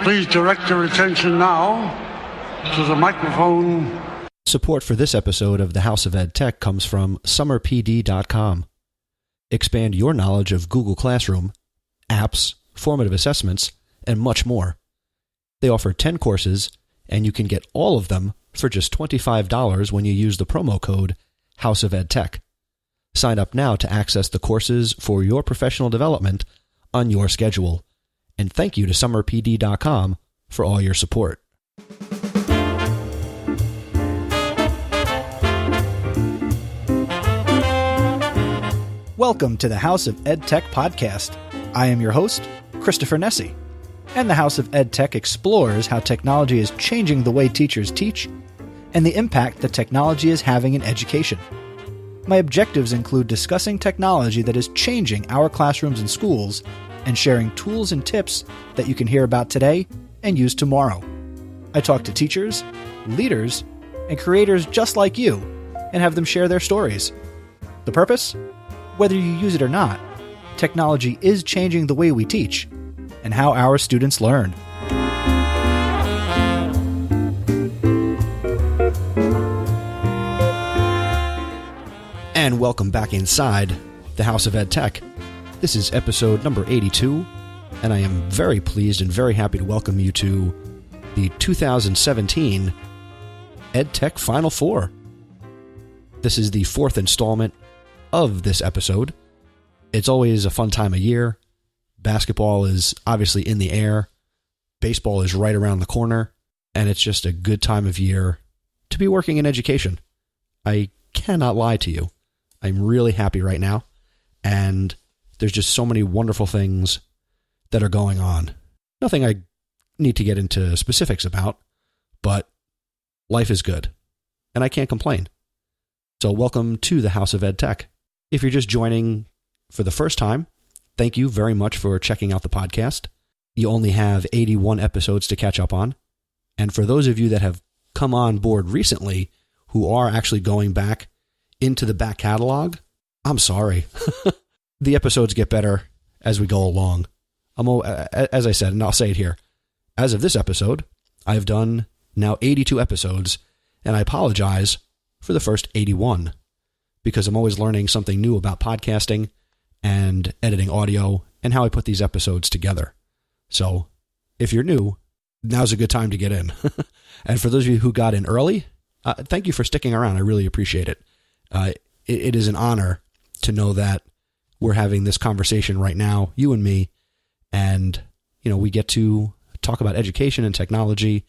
Please direct your attention now to the microphone. Support for this episode of the House of EdTech comes from summerpd.com. Expand your knowledge of Google Classroom, apps, formative assessments, and much more. They offer 10 courses, and you can get all of them for just $25 when you use the promo code House of EdTech. Sign up now to access the courses for your professional development on your schedule. And thank you to summerpd.com for all your support. Welcome to the House of EdTech podcast. I am your host, Christopher Nessie, and the House of EdTech explores how technology is changing the way teachers teach and the impact that technology is having in education. My objectives include discussing technology that is changing our classrooms and schools and sharing tools and tips that you can hear about today and use tomorrow. I talk to teachers, leaders, and creators just like you and have them share their stories. The purpose? Whether you use it or not, technology is changing the way we teach and how our students learn. And welcome back inside the House of EdTech. This is episode number 82, and I am very pleased and very happy to welcome you to the 2017 EdTech Final Four. This is the fourth installment of this episode. It's always a fun time of year. Basketball is obviously in the air. Baseball is right around the corner, and it's just a good time of year to be working in education. I cannot lie to you. I'm really happy right now, and there's just so many wonderful things that are going on. Nothing I need to get into specifics about, but life is good, and I can't complain. So welcome to the House of EdTech. If you're just joining for the first time, thank you very much for checking out the podcast. You only have 81 episodes to catch up on, and for those of you that have come on board recently who are actually going back into the back catalog, I'm sorry. The episodes get better as we go along. As I said, and I'll say it here, as of this episode, I've done now 82 episodes, and I apologize for the first 81, because I'm always learning something new about podcasting and editing audio and how I put these episodes together. So if you're new, now's a good time to get in. And for those of you who got in early, thank you for sticking around. I really appreciate it. It is an honor to know that we're having this conversation right now, you and me, and we get to talk about education and technology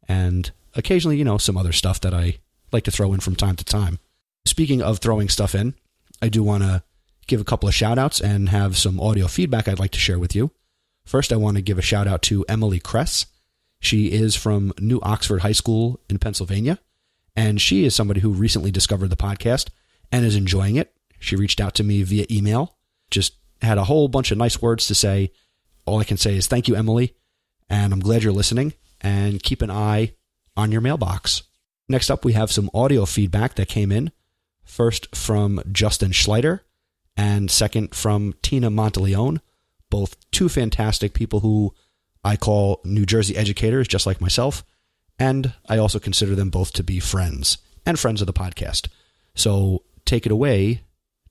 and occasionally, some other stuff that I like to throw in from time to time. Speaking of throwing stuff in, I do want to give a couple of shout outs and have some audio feedback I'd like to share with you. First, I want to give a shout out to Emily Kress. She is from New Oxford High School in Pennsylvania, and she is somebody who recently discovered the podcast and is enjoying it. She reached out to me via email, just had a whole bunch of nice words to say. All I can say is thank you, Emily, and I'm glad you're listening, and keep an eye on your mailbox. Next up, we have some audio feedback that came in. First from Justin Schleiter, and second from Tina Monteleone, both two fantastic people who I call New Jersey educators, just like myself, and I also consider them both to be friends, and friends of the podcast. So take it away,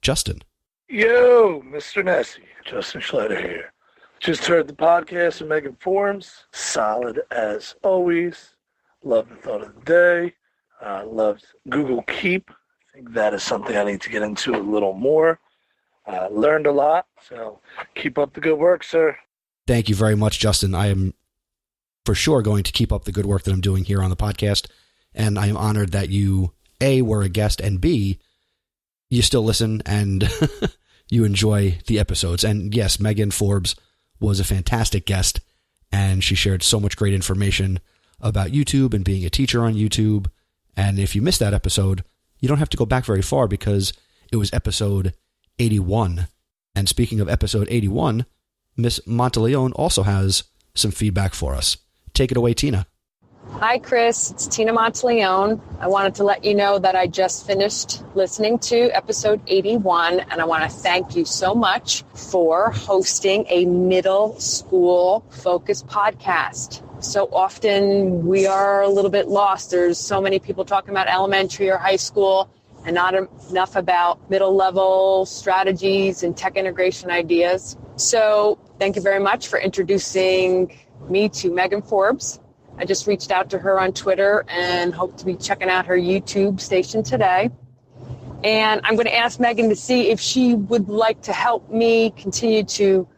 Justin. Yo, Mr. Nessie, Justin Schleiter here. Just heard the podcast of Megan Forms. Solid as always. Love the thought of the day. Loved Google Keep. I think that is something I need to get into a little more. Learned a lot, so keep up the good work, sir. Thank you very much, Justin. I am for sure going to keep up the good work that I'm doing here on the podcast, and I am honored that you, A, were a guest, and B, you still listen and you enjoy the episodes. And yes, Megan Forbes was a fantastic guest, and she shared so much great information about YouTube and being a teacher on YouTube. And if you missed that episode, you don't have to go back very far because it was episode 81. And speaking of episode 81, Miss Monteleone also has some feedback for us. Take it away, Tina. Hi, Chris. It's Tina Monteleone. I wanted to let you know that I just finished listening to episode 81, and I want to thank you so much for hosting a middle school focused podcast. So often we are a little bit lost. There's so many people talking about elementary or high school and not enough about middle level strategies and tech integration ideas. So thank you very much for introducing me to Megan Forbes. I just reached out to her on Twitter and hope to be checking out her YouTube station today. And I'm going to ask Megan to see if she would like to help me continue to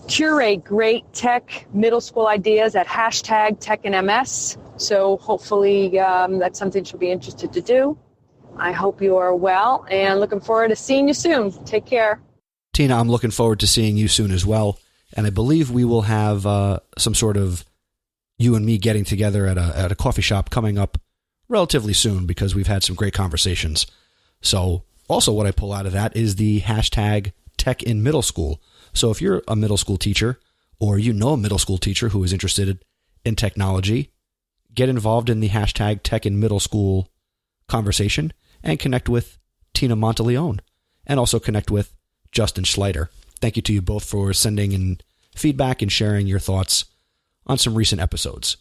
curate great tech middle school ideas at #TechInMS. So hopefully that's something she'll be interested to do. I hope you are well and looking forward to seeing you soon. Take care. Tina, I'm looking forward to seeing you soon as well. And I believe we will have some sort of you and me getting together at a coffee shop coming up relatively soon because we've had some great conversations. So also what I pull out of that is the #TechInMiddleSchool. So if you're a middle school teacher or you know a middle school teacher who is interested in technology, get involved in the #TechInMiddleSchool conversation and connect with Tina Monteleone and also connect with Justin Schleider. Thank you to you both for sending in feedback and sharing your thoughts on some recent episodes.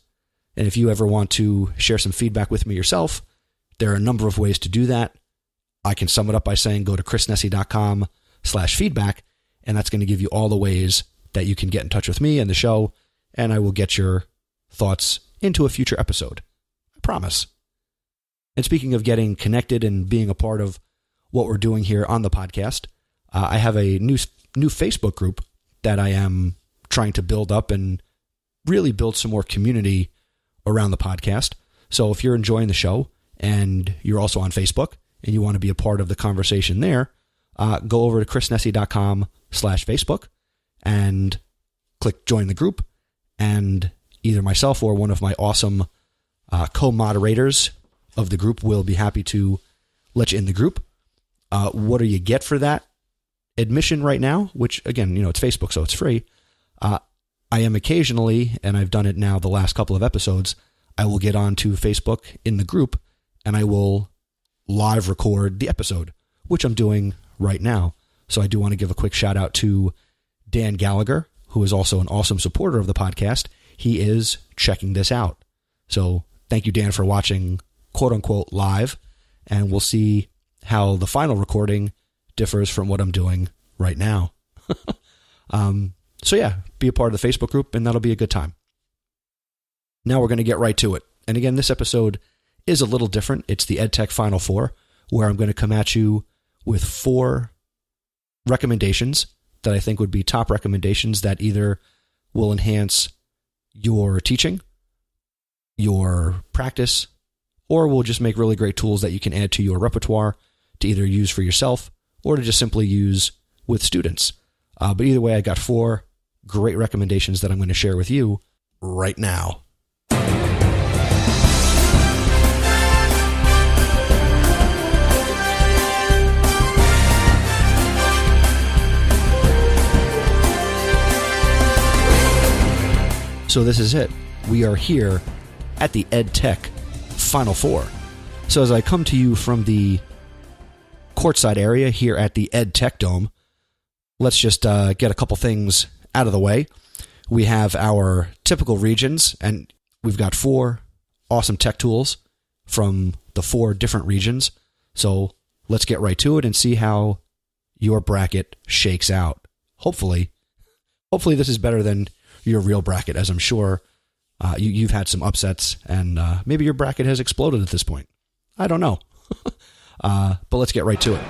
And if you ever want to share some feedback with me yourself, there are a number of ways to do that. I can sum it up by saying go to chrisnessy.com/feedback, and that's going to give you all the ways that you can get in touch with me and the show, and I will get your thoughts into a future episode. I promise. And speaking of getting connected and being a part of what we're doing here on the podcast, I have a new Facebook group that I am trying to build up and really build some more community around the podcast. So if you're enjoying the show and you're also on Facebook and you want to be a part of the conversation there, go over to chrisnessy.com/Facebook and click join the group. And either myself or one of my awesome co-moderators of the group will be happy to let you in the group. What do you get for that admission right now? Which again, it's Facebook, so it's free. I am occasionally, and I've done it now the last couple of episodes, I will get onto Facebook in the group and I will live record the episode, which I'm doing right now. So I do want to give a quick shout out to Dan Gallagher, who is also an awesome supporter of the podcast. He is checking this out. So thank you, Dan, for watching quote unquote live, and we'll see how the final recording differs from what I'm doing right now. So yeah, be a part of the Facebook group and that'll be a good time. Now we're going to get right to it. And again, this episode is a little different. It's the EdTech Final Four, where I'm going to come at you with 4 recommendations that I think would be top recommendations that either will enhance your teaching, your practice, or will just make really great tools that you can add to your repertoire to either use for yourself or to just simply use with students. But either way, I got 4 great recommendations that I'm going to share with you right now. So this is it. We are here at the EdTech Final Four. So as I come to you from the courtside area here at the EdTech Dome, let's just get a couple things out of the way. We have our typical regions, and we've got 4 awesome tech tools from the 4 different regions. So let's get right to it and see how your bracket shakes out. Hopefully this is better than your real bracket, as I'm sure you've had some upsets, and maybe your bracket has exploded at this point. I don't know. But let's get right to it.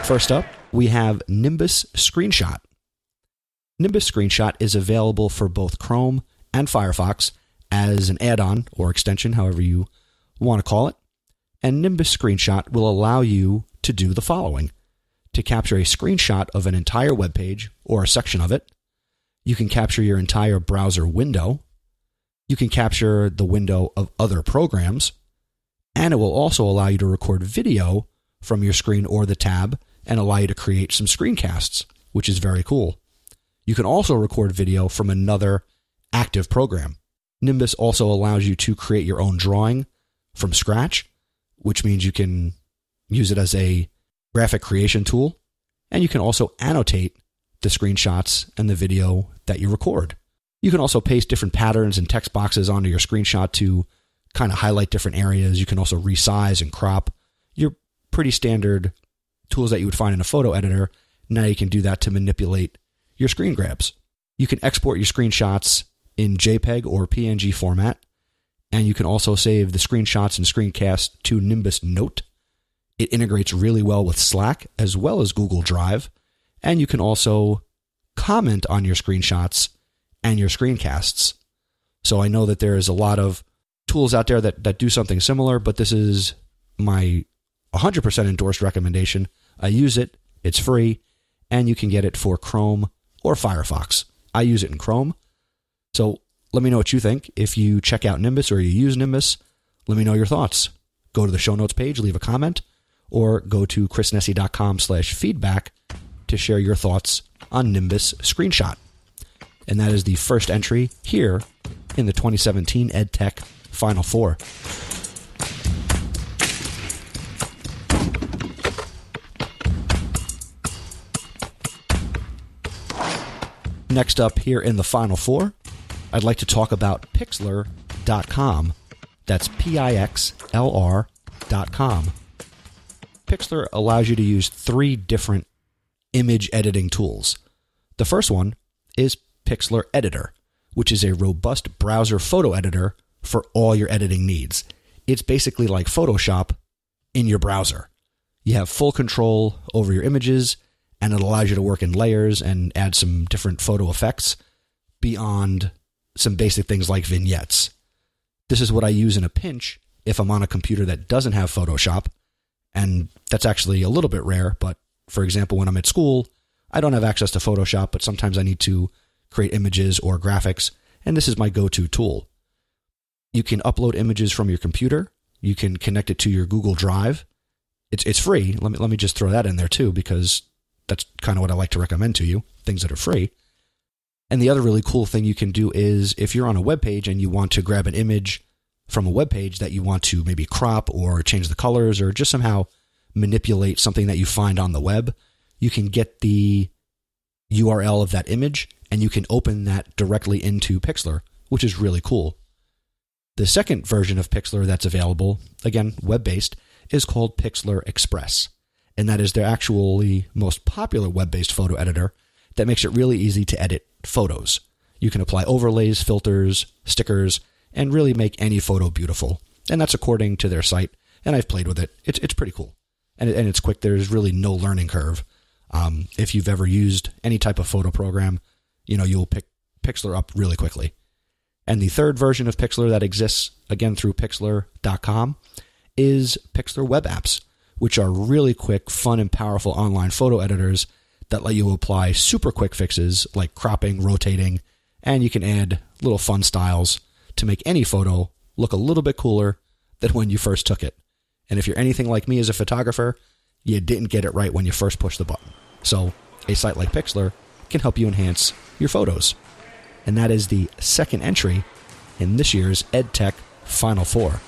First up, we have Nimbus Screenshot. Nimbus Screenshot is available for both Chrome and Firefox as an add-on or extension, however you want to call it. And Nimbus Screenshot will allow you to do the following: to capture a screenshot of an entire web page or a section of it. You can capture your entire browser window. You can capture the window of other programs. And it will also allow you to record video from your screen or the tab and allow you to create some screencasts which is very cool. You can also record video from another active program. Nimbus also allows you to create your own drawing from scratch, which means you can use it as a graphic creation tool, and you can also annotate the screenshots and the video that you record. You can also paste different patterns and text boxes onto your screenshot to kind of highlight different areas. You can also resize and crop. Your pretty standard tools that you would find in a photo editor. Now you can do that to manipulate your screen grabs. You can export your screenshots in JPEG or PNG format, and you can also save the screenshots and screencasts to Nimbus Note. It integrates really well with Slack as well as Google Drive, and you can also comment on your screenshots and your screencasts. So I know that there is a lot of tools out there that do something similar, but this is my 100% endorsed recommendation. I use it, it's free, and you can get it for Chrome or Firefox. I use it in Chrome. So let me know what you think. If you check out Nimbus or you use Nimbus, let me know your thoughts. Go to the show notes page, leave a comment, or go to chrisnessy.com/feedback to share your thoughts on Nimbus Screenshot. And that is the first entry here in the 2017 EdTech Final Four. Next up here in the Final Four, I'd like to talk about Pixlr.com. That's Pixlr.com. Pixlr allows you to use 3 different image editing tools. The first one is Pixlr Editor, which is a robust browser photo editor for all your editing needs. It's basically like Photoshop in your browser. You have full control over your images, and it allows you to work in layers and add some different photo effects beyond some basic things like vignettes. This is what I use in a pinch if I'm on a computer that doesn't have Photoshop, and that's actually a little bit rare, but for example, when I'm at school, I don't have access to Photoshop, but sometimes I need to create images or graphics, and this is my go-to tool. You can upload images from your computer. You can connect it to your Google Drive. It's free. Let me just throw that in there too, because that's kind of what I like to recommend to you, things that are free. And the other really cool thing you can do is if you're on a web page and you want to grab an image from a web page that you want to maybe crop or change the colors or just somehow manipulate something that you find on the web, you can get the URL of that image and you can open that directly into Pixlr, which is really cool. The second version of Pixlr that's available, again, web-based, is called Pixlr Express. And that is their actually most popular web-based photo editor that makes it really easy to edit photos. You can apply overlays, filters, stickers, and really make any photo beautiful. And that's according to their site, and I've played with it. It's pretty cool. And it's quick. There's really no learning curve. If you've ever used any type of photo program, you'll pick Pixlr up really quickly. And the third version of Pixlr that exists, again, through Pixlr.com, is Pixlr Web Apps, which are really quick, fun, and powerful online photo editors that let you apply super quick fixes like cropping, rotating, and you can add little fun styles to make any photo look a little bit cooler than when you first took it. And if you're anything like me as a photographer, you didn't get it right when you first pushed the button. So a site like Pixlr can help you enhance your photos. And that is the second entry in this year's EdTech Final Four.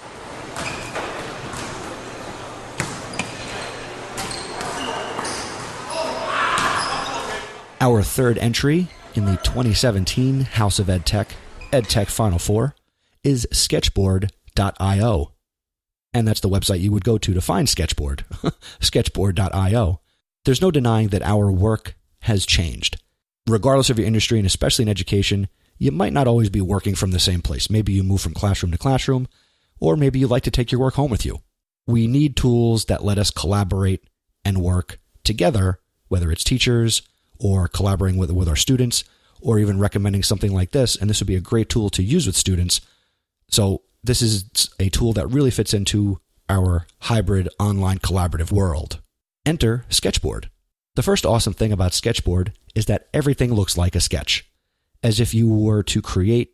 Our third entry in the 2017 House of EdTech Final Four is sketchboard.io. And that's the website you would go to find Sketchboard, sketchboard.io. There's no denying that our work has changed. Regardless of your industry, and especially in education, you might not always be working from the same place. Maybe you move from classroom to classroom, or maybe you like to take your work home with you. We need tools that let us collaborate and work together, whether it's teachers or collaborating with our students, or even recommending something like this, and this would be a great tool to use with students. So this is a tool that really fits into our hybrid online collaborative world. Enter Sketchboard. The first awesome thing about Sketchboard is that everything looks like a sketch. As if you were to create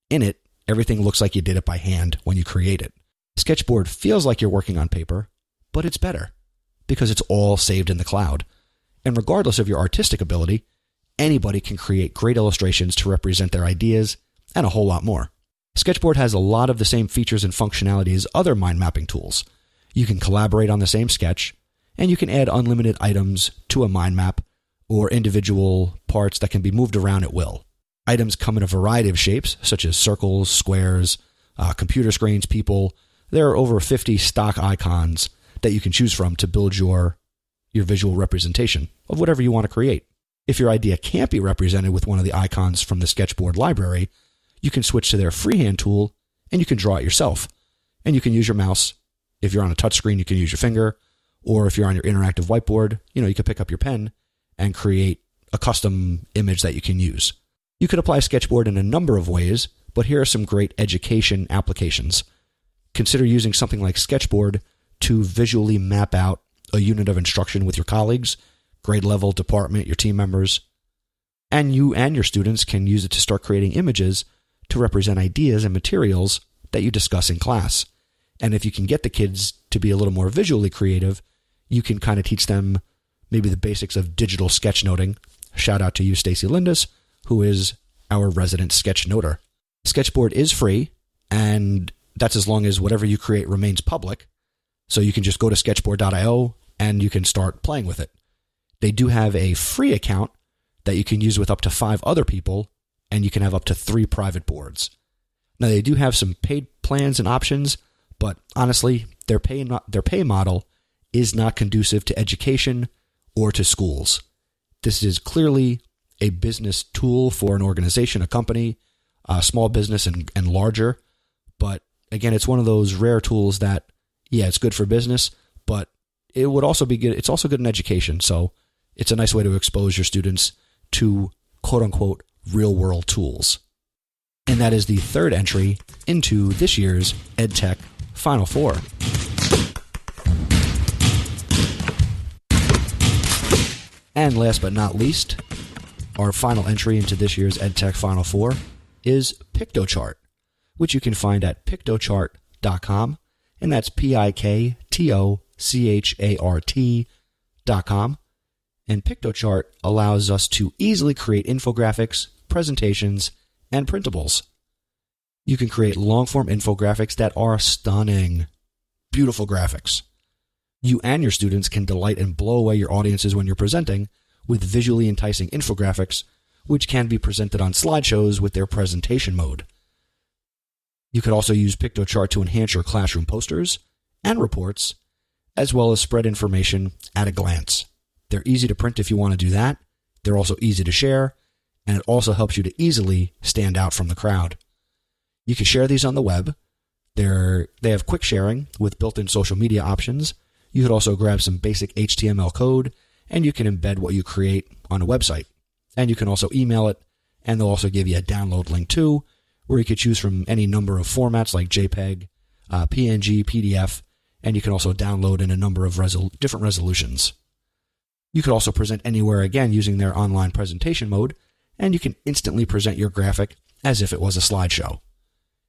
in it, everything looks like you did it by hand when you create it. Sketchboard feels like you're working on paper, but it's better because it's all saved in the cloud. And regardless of your artistic ability, anybody can create great illustrations to represent their ideas and a whole lot more. Sketchboard has a lot of the same features and functionality as other mind mapping tools. You can collaborate on the same sketch, and you can add unlimited items to a mind map or individual parts that can be moved around at will. Items come in a variety of shapes, such as circles, squares, computer screens, people. There are over 50 stock icons that you can choose from to build your visual representation of whatever you want to create. If your idea can't be represented with one of the icons from the Sketchboard library, you can switch to their freehand tool and you can draw it yourself. And you can use your mouse. If you're on a touchscreen, you can use your finger. Or if you're on your interactive whiteboard, you can pick up your pen and create a custom image that you can use. You could apply Sketchboard in a number of ways, but here are some great education applications. Consider using something like Sketchboard to visually map out a unit of instruction with your colleagues, grade level, department, your team members. And you and your students can use it to start creating images to represent ideas and materials that you discuss in class. And if you can get the kids to be a little more visually creative, you can kind of teach them maybe the basics of digital sketchnoting. Shout out to you, Stacy Lindis, who is our resident sketchnoter. Sketchboard is free, and that's as long as whatever you create remains public. So you can just go to sketchboard.io and you can start playing with it. They do have a free account that you can use with up to 5 other people, and you can have up to 3 private boards. Now, they do have some paid plans and options, but honestly, their pay model is not conducive to education or to schools. This is clearly a business tool for an organization, a company, a small business, and larger. But again, it's one of those rare tools that, yeah, it's good for business, but it would also be good. It's also good in education. So it's a nice way to expose your students to quote unquote real world tools. And that is the third entry into this year's EdTech Final Four. And last but not least, our final entry into this year's EdTech Final Four is Piktochart, which you can find at piktochart.com, and that's Piktochart.com. And Piktochart allows us to easily create infographics, presentations, and printables. You can create long-form infographics that are stunning, beautiful graphics. You and your students can delight and blow away your audiences when you're presenting with visually enticing infographics, which can be presented on slideshows with their presentation mode. You could also use Piktochart to enhance your classroom posters and reports, as well as spread information at a glance. They're easy to print if you want to do that. They're also easy to share, and it also helps you to easily stand out from the crowd. You can share these on the web. They have quick sharing with built-in social media options. You could also grab some basic HTML code, and you can embed what you create on a website. And you can also email it, and they'll also give you a download link too, where you could choose from any number of formats like JPEG, PNG, PDF, and you can also download in a number of different resolutions. You could also present anywhere again using their online presentation mode, and you can instantly present your graphic as if it was a slideshow.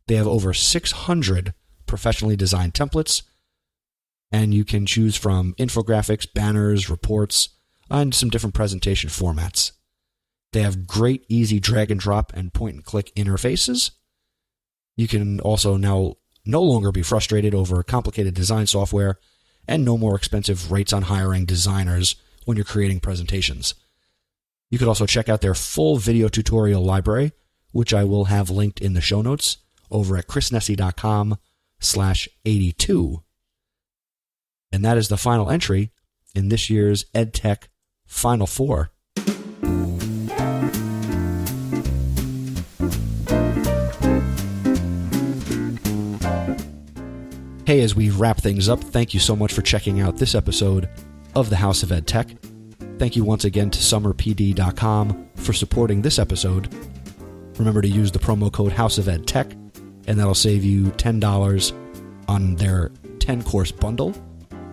They have over 600 professionally designed templates, and you can choose from infographics, banners, reports, and some different presentation formats. They have great easy drag and drop and point and click interfaces. You can also now no longer be frustrated over complicated design software and no more expensive rates on hiring designers when you're creating presentations. You could also check out their full video tutorial library, which I will have linked in the show notes over at chrisnessy.com/82. And that is the final entry in this year's EdTech Final Four. Hey, as we wrap things up, thank you so much for checking out this episode of the House of EdTech. Thank you once again to summerpd.com for supporting this episode. Remember to use the promo code House of EdTech, and that'll save you $10 on their 10-course bundle.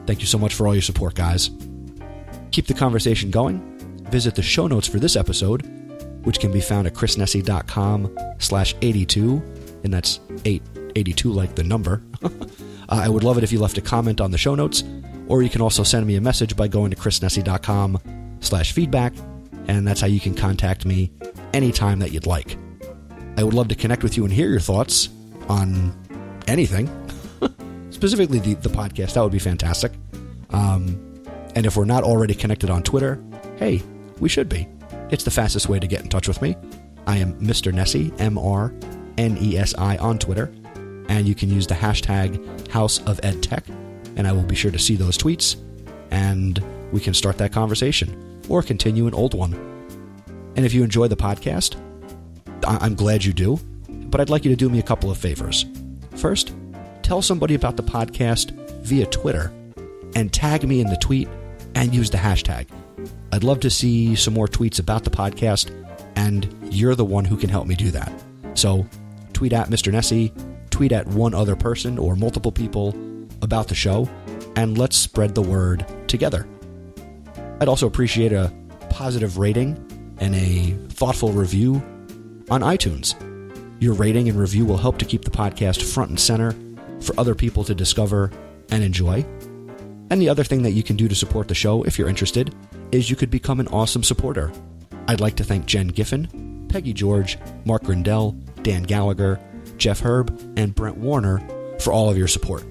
Thank you so much for all your support, guys. Keep the conversation going. Visit the show notes for this episode, which can be found at chrisnessy.com/82, and that's 882 like the number. I would love it if you left a comment on the show notes, or you can also send me a message by going to chrisnessy.com /feedback, and that's how you can contact me anytime that you'd like. I would love to connect with you and hear your thoughts on anything, specifically the podcast. That would be fantastic. And if we're not already connected on Twitter, hey, we should be. It's the fastest way to get in touch with me. I am Mr. Nessie, MrNesi on Twitter, and you can use the hashtag House of EdTech, and I will be sure to see those tweets, and we can start that conversation or continue an old one. And if you enjoy the podcast, I'm glad you do, but I'd like you to do me a couple of favors. First, tell somebody about the podcast via Twitter and tag me in the tweet and use the hashtag. I'd love to see some more tweets about the podcast, and you're the one who can help me do that. So tweet at Mr. Nessie, tweet at one other person or multiple people about the show, and let's spread the word together. I'd also appreciate a positive rating and a thoughtful review on iTunes. Your rating and review will help to keep the podcast front and center for other people to discover and enjoy. And the other thing that you can do to support the show, if you're interested, is you could become an awesome supporter. I'd like to thank Jen Giffen, Peggy George, Mark Grindell, Dan Gallagher, Jeff Herb, and Brent Warner for all of your support.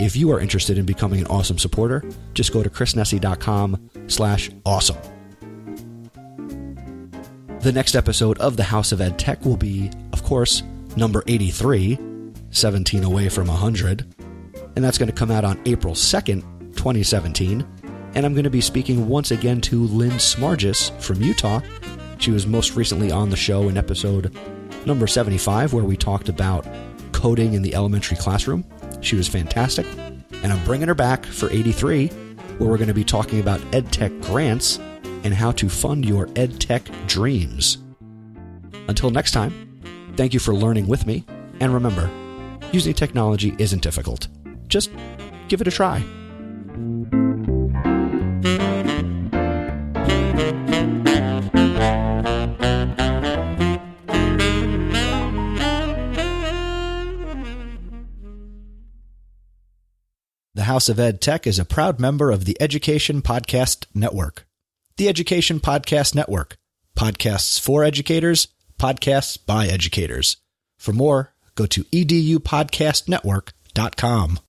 If you are interested in becoming an awesome supporter, just go to chrisnessie.com/awesome. The next episode of the House of EdTech will be, of course, number 83, 17 away from 100, and that's going to come out on April 2nd, 2017, and I'm going to be speaking once again to Lynn Smargis from Utah. She was most recently on the show in episode number 75, where we talked about coding in the elementary classroom. She was fantastic, and I'm bringing her back for 83, where we're going to be talking about EdTech grants and how to fund your EdTech dreams. Until next time, thank you for learning with me, and remember, using technology isn't difficult. Just give it a try. The House of EdTech is a proud member of the Education Podcast Network. The Education Podcast Network. Podcasts for educators, podcasts by educators. For more, go to edupodcastnetwork.com.